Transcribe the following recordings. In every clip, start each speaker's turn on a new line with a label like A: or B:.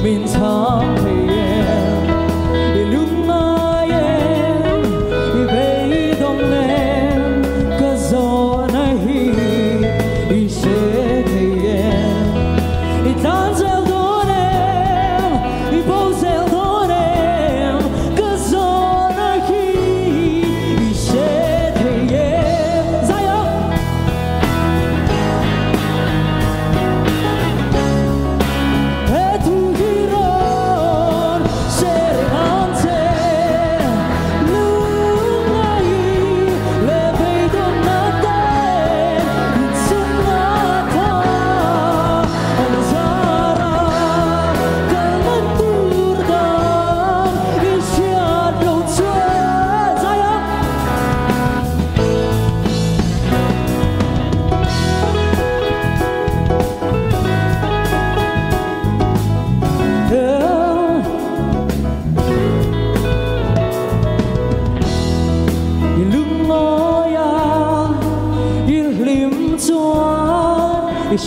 A: 面苍黑夜，一路那夜，一杯冬年，可走那黑，一些黑夜，一单车多年，一步走多年，可走那黑，一些黑夜，加油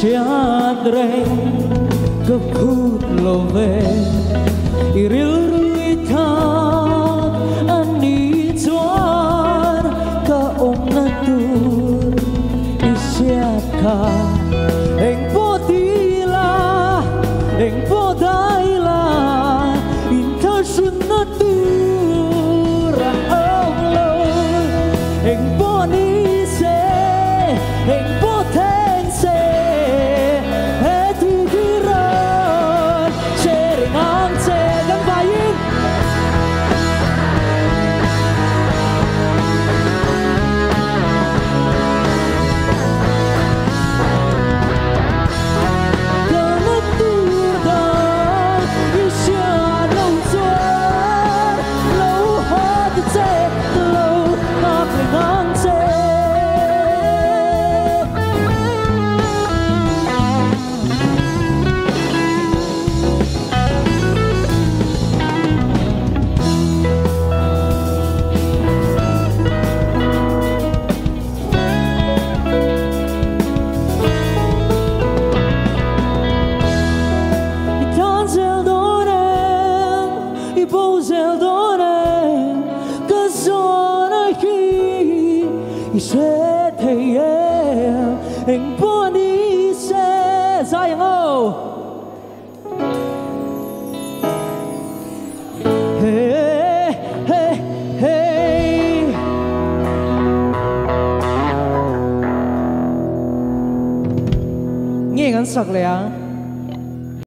A: ！Siadreng kekut love iril ruitat ani tuan ka om natur isiaka eng potila eng podaila inta sunatur Allah eng ponise eng potense sẽ thấy em anh muốn đi sẽ ra yang ô hey hey hey nghe ngắn sặc lẻ